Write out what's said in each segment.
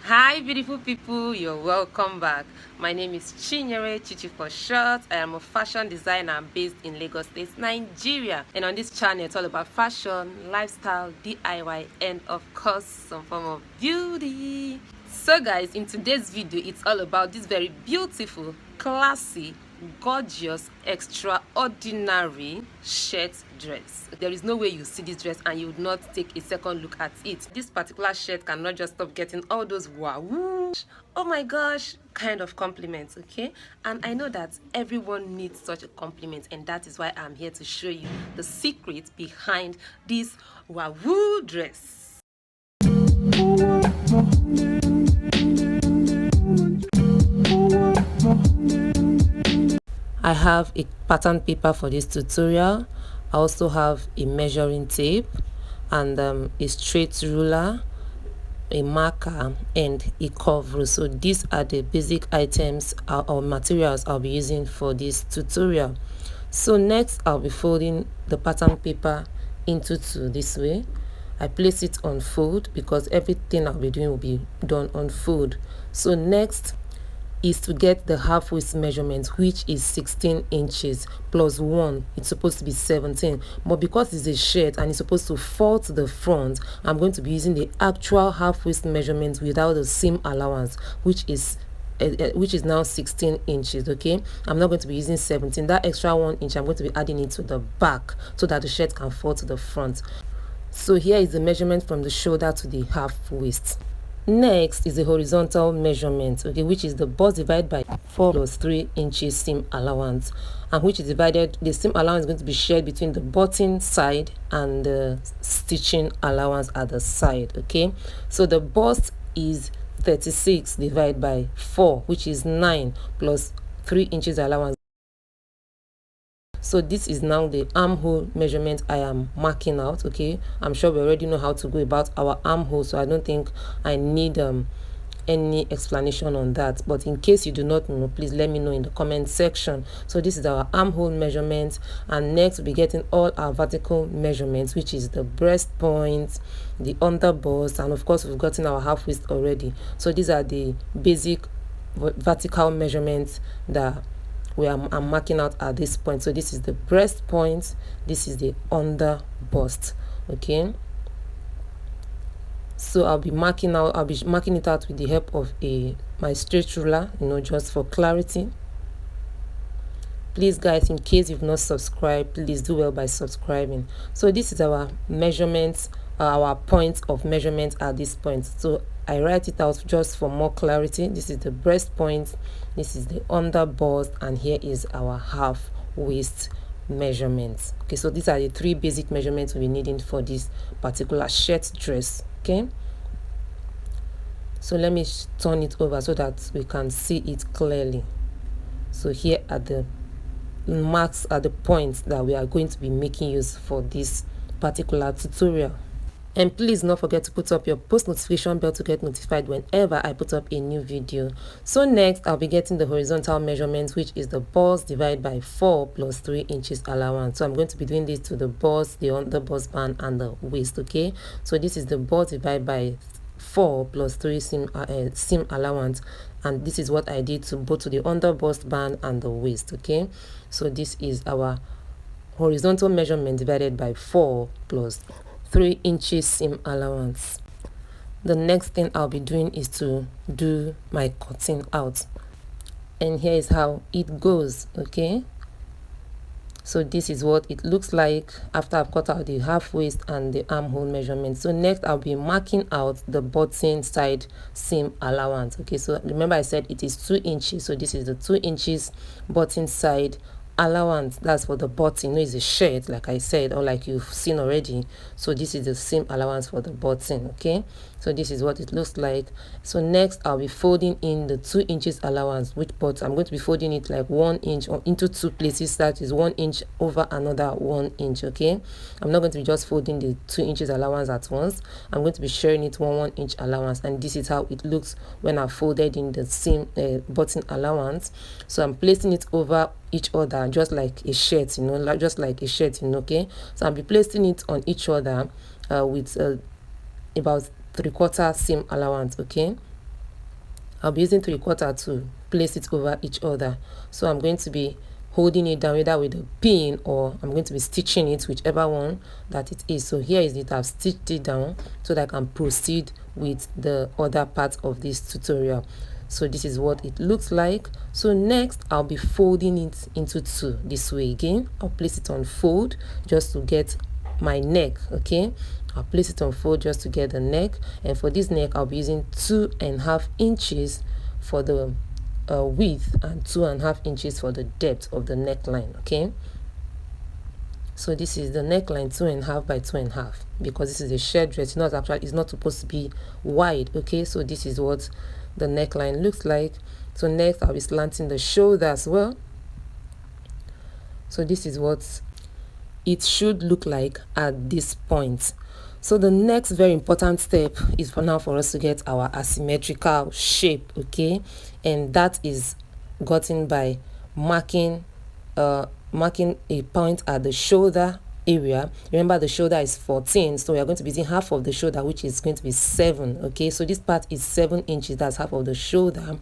Hi beautiful people, you're welcome back. My name is Chinyere Chichi for short. I am a fashion designer based in Lagos State, Nigeria. And on this channel it's all about fashion, lifestyle, DIY, and of course some form of beauty. So guys, in today's video it's all about this very beautiful, classy, gorgeous, extraordinary shirt dress. There is no way you see this dress and you would not take a second look at it. This particular shirt cannot just stop getting all those wow, oh my gosh kind of compliments, okay? And I know that everyone needs such a compliment, and that is why I'm here to show you the secret behind this wow dress. I have a pattern paper for this tutorial. I also have a measuring tape and a straight ruler, a marker, and a curve rule. So these are the basic items or materials I'll be using for this tutorial. So next I'll be folding the pattern paper into two this way. I place it on fold because everything I'll be doing will be done on fold. So next is to get the half waist measurement, which is 16 inches plus 1. It's supposed to be 17, but because it's a shirt and it's supposed to fall to the front, I'm going to be using the actual half waist measurement without the seam allowance, which is now 16 inches. Okay, I'm not going to be using 17. That extra 1 inch I'm going to be adding it to the back so that the shirt can fall to the front. So here is the measurement from the shoulder to the half waist. Next is the horizontal measurement, okay, which is the bust divided by 4 plus 3 inches seam allowance, and which is divided, the seam allowance is going to be shared between the button side and the stitching allowance at the side. Okay, so the bust is 36 divided by 4, which is 9 plus 3 inches allowance. So this is now the armhole measurement I am marking out. Okay, I'm sure we already know how to go about our armhole, so I don't think I need any explanation on that. But in case you do not know, please let me know in the comment section. So this is our armhole measurement, and next we'll be getting all our vertical measurements, which is the breast point, the under bust, and of course we've gotten our half waist already. So these are the basic vertical measurements that I'm marking out at this point. So this is the breast point, this is the under bust. Okay, so I'll be marking it out with the help of my straight ruler, just for clarity. Please guys, in case you've not subscribed, please do well by subscribing. So this is our measurements, our point of measurement at this point. So I write it out just for more clarity. This is the breast point, this is the under bust, and here is our half waist measurements. Okay, so these are the 3 basic measurements we'll be needing for this particular shirt dress. Okay, so let me turn it over so that we can see it clearly. So here are the marks, are the points that we are going to be making use for this particular tutorial. And please don't forget to put up your post notification bell to get notified whenever I put up a new video. So next I'll be getting the horizontal measurement, which is the bust divided by 4 plus 3 inches allowance. So I'm going to be doing this to the bust, the under bust band, and the waist. Okay, so this is the bust divided by 4 plus 3 seam allowance, and this is what I did to both to the under bust band and the waist. Okay, so this is our horizontal measurement divided by 4 plus 3 inches seam allowance. The next thing I'll be doing is to do my cutting out, and here is how it goes. Okay, so this is what it looks like after I've cut out the half waist and the armhole measurement. So next I'll be marking out the button side seam allowance. Okay, so remember I said it is 2 inches, so this is the 2 inches button side allowance. That's for the button. It's a shirt, like I said, or like you've seen already. So this is the seam allowance for the button. Okay, so this is what it looks like. So next I'll be folding in the 2 inches allowance, which part I'm going to be folding it like 1 inch or into 2 places. That is 1 inch over another 1 inch. Okay, I'm not going to be just folding the 2 inches allowance at once. I'm going to be sharing it 1 inch allowance, and this is how it looks when I folded in the seam button allowance. So I'm placing it over each other just like a shirt, just like a shirt. Okay, so I'll be placing it on each other with about 3/4 seam allowance. Okay, I'll be using 3/4 to place it over each other. So I'm going to be holding it down either with a pin, or I'm going to be stitching it, whichever one that it is. So here is it. I've stitched it down so that I can proceed with the other part of this tutorial. So this is what it looks like. So next I'll be folding it into two this way. Again, I'll place it on fold just to get my neck. Okay, I'll place it on fold just to get the neck, and for this neck I'll be using 2.5 inches for the width and 2.5 inches for the depth of the neckline. Okay, so this is the neckline, 2.5 by 2.5, because this is a shirt dress. It's not supposed to be wide. Okay, so this is what the neckline looks like. So next I'll be slanting the shoulder as well. So this is what it should look like at this point. So the next very important step is for us to get our asymmetrical shape. Okay, and that is gotten by marking a point at the shoulder area. Remember, the shoulder is 14, so we are going to be using half of the shoulder, which is going to be 7. Okay, so this part is 7 inches. That's half of the shoulder,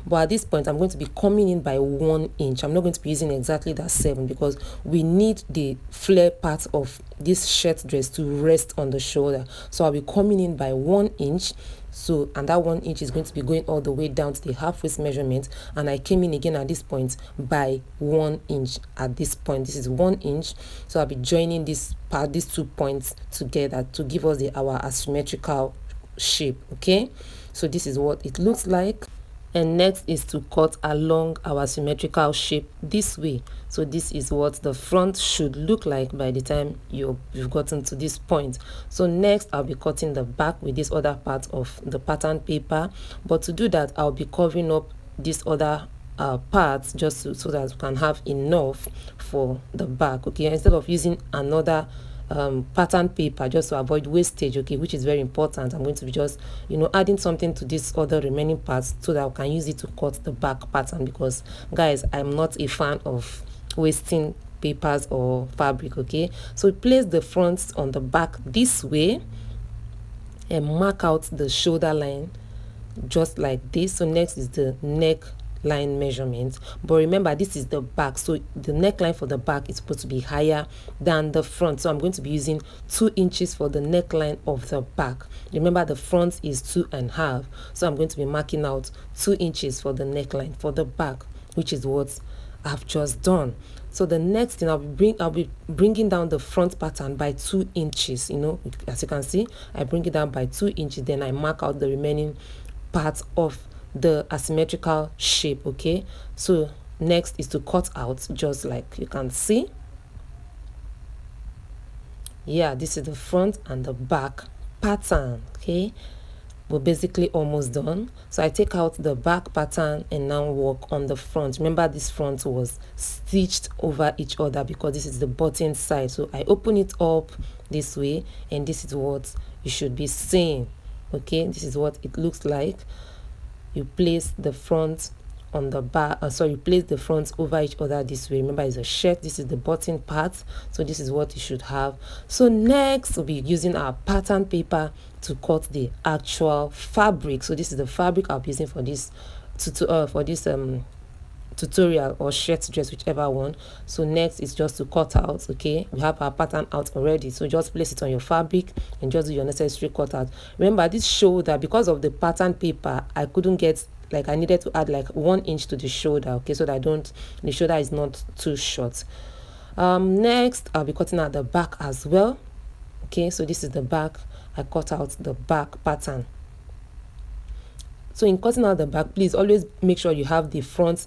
but at this point I'm going to be coming in by 1 inch. I'm not going to be using exactly that 7 because we need the flare part of this shirt dress to rest on the shoulder. So I'll be coming in by 1 inch. So, and that 1 inch is going to be going all the way down to the half waist measurement, and I came in again at this point by 1 inch. At this point, this is 1 inch. So I'll be joining this part, these 2 points together to give us our asymmetrical shape. Okay, so this is what it looks like. And next is to cut along our symmetrical shape this way. So this is what the front should look like by the time you've gotten to this point. So next I'll be cutting the back with this other part of the pattern paper, but to do that I'll be covering up this other parts just so that we can have enough for the back. Okay, instead of using another pattern paper just to avoid wastage, okay, which is very important, I'm going to be just adding something to this other remaining parts so that I can use it to cut the back pattern, because guys, I'm not a fan of wasting papers or fabric. Okay, so place the front on the back this way and mark out the shoulder line just like this. So next is the neck line measurement, but remember this is the back, so the neckline for the back is supposed to be higher than the front. So I'm going to be using 2 inches for the neckline of the back. Remember the front is 2.5, so I'm going to be marking out 2 inches for the neckline for the back, which is what I've just done. So the next thing I'll be bringing down the front pattern by 2 inches. As you can see, I bring it down by 2 inches, then I mark out the remaining parts of the asymmetrical shape. Okay, so next is to cut out, just like you can see. Yeah, this is the front and the back pattern. Okay, we're basically almost done. So I take out the back pattern and now work on the front. Remember, this front was stitched over each other because this is the button side. So I open it up this way, and this is what you should be seeing. Okay, this is what it looks like. You place the front on the back, you place the front over each other this way. Remember, it's a shirt, this is the button part, so this is what you should have. So next we'll be using our pattern paper to cut the actual fabric. So this is the fabric I'll be using for this tutorial or shirt dress, whichever one. So next is just to cut out. Okay, we have our pattern out already, so just place it on your fabric and just do your necessary cut out. Remember, this shoulder, because of the pattern paper, I couldn't get, I needed to add 1 inch to the shoulder. Okay, so that the shoulder is not too short. Next I'll be cutting out the back as well. Okay, so this is the back. I cut out the back pattern. So in cutting out the back, please always make sure you have the front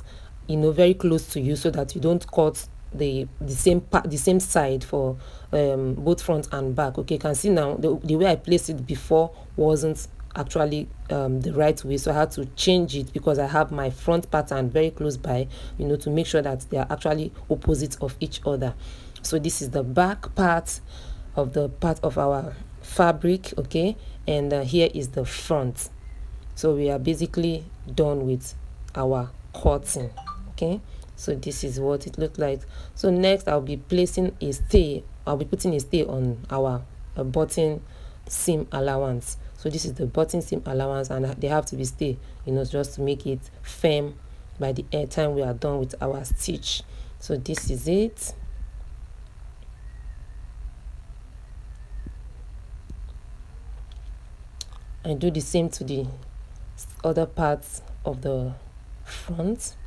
very close to you, so that you don't cut the same side for both front and back. Okay, you can see now the way I placed it before wasn't actually the right way, so I had to change it because I have my front pattern very close by, to make sure that they are actually opposite of each other. So this is the back part of our fabric. Okay, and here is the front. So we are basically done with our cutting. Okay, so this is what it looked like. So next I'll be placing a stay. I'll be putting a stay on our button seam allowance. So this is the button seam allowance, and they have to be stay, just to make it firm by the time we are done with our stitch. So this is it. I do the same to the other parts of the front,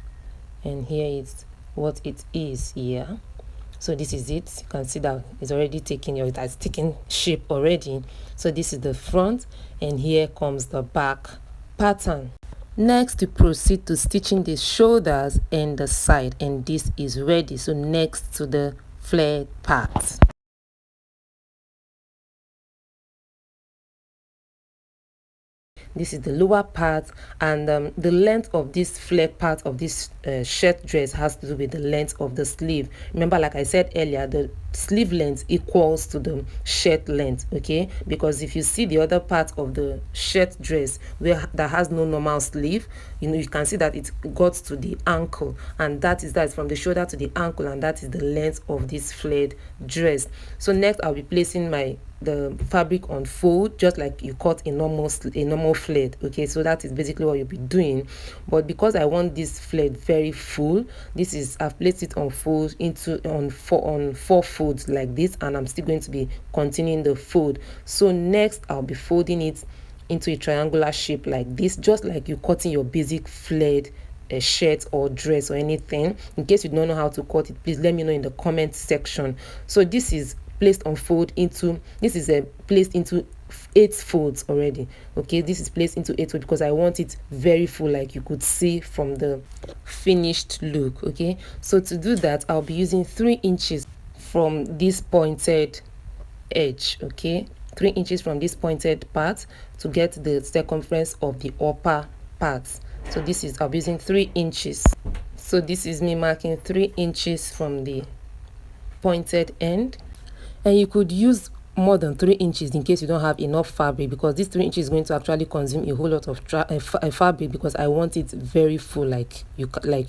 and here is what it is here. So this is it. You can see that it's already taking it has taken shape already. So this is the front, and here comes the back pattern. Next, we proceed to stitching the shoulders and the side, and this is ready. So next to the flared part. This is the lower part, and the length of this flare part of this shirt dress has to do with the length of the sleeve. Remember, like I said earlier, the sleeve length equals to the shirt length, okay? Because if you see the other part of the shirt dress where that has no normal sleeve, you can see that it got to the ankle, and that is from the shoulder to the ankle, and that is the length of this flared dress. So next, I'll be placing the fabric on fold, just like you cut a normal flared, okay? So that is basically what you'll be doing. But because I want this flared very full, I've placed it on fold on four folds like this, and I'm still going to be continuing the fold. So next, I'll be folding it into a triangular shape like this, just like you cutting your basic flared a shirt or dress or anything. In case you don't know how to cut it, please let me know in the comment section. So this is placed into 8 folds already, okay? This is placed into 8 folds because I want it very full, like you could see from the finished look, okay? So to do that, I'll be using 3 inches from this pointed edge, okay? 3 inches from this pointed part to get the circumference of the upper part. So I'll be using 3 inches. So this is me marking 3 inches from the pointed end. And you could use more than 3 inches in case you don't have enough fabric, because this 3 inches is going to actually consume a whole lot of fabric, because I want it very full, like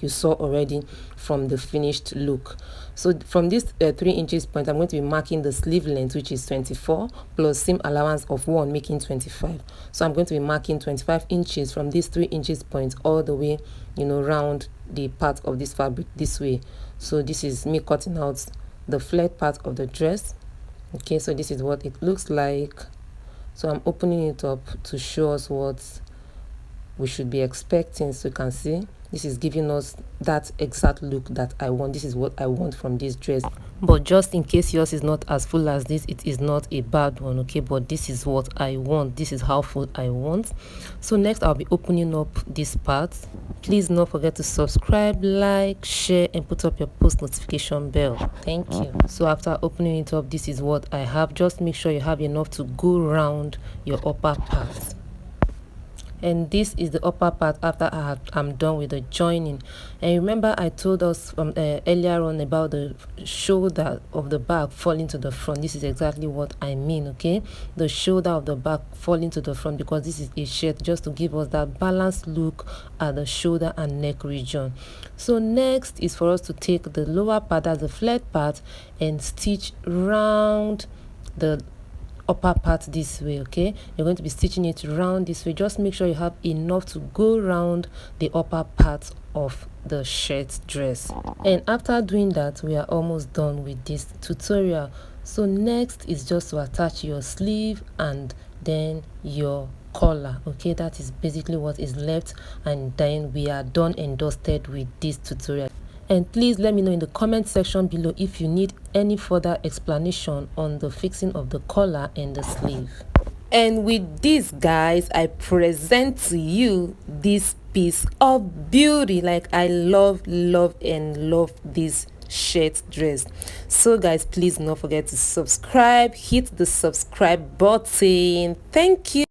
you saw already from the finished look. So from this 3 inches point, I'm going to be marking the sleeve length, which is 24, plus seam allowance of 1, making 25. So I'm going to be marking 25 inches from this 3 inches point all the way, round the part of this fabric this way. So this is me cutting out the flared part of the dress. Okay, so this is what it looks like. So I'm opening it up to show us what we should be expecting. So you can see this is giving us that exact look that I want. This is what I want from this dress. But just in case yours is not as full as this, it is not a bad one, okay? But this is what I want. This is how full I want. So next, I'll be opening up this part. Please don't forget to subscribe, like, share, and put up your post notification bell. Thank you. So after opening it up, this is what I have. Just make sure you have enough to go around your upper part. And this is the upper part after I'm done with the joining. And remember, I told us from earlier on about the shoulder of the back falling to the front. This is exactly what I mean, okay? The shoulder of the back falling to the front, because this is a shirt, just to give us that balanced look at the shoulder and neck region. So next is for us to take the lower part, that's the flared part, and stitch round the upper part this way, okay? You're going to be stitching it round this way. Just make sure you have enough to go around the upper part of the shirt dress. And after doing that, we are almost done with this tutorial. So next is just to attach your sleeve and then your collar, okay? That is basically what is left, and then we are done and dusted with this tutorial. And please let me know in the comment section below if you need any further explanation on the fixing of the collar and the sleeve. And with this, guys, I present to you this piece of beauty. Like, I love this shirt dress. So guys, please don't forget to subscribe, hit the subscribe button. Thank you.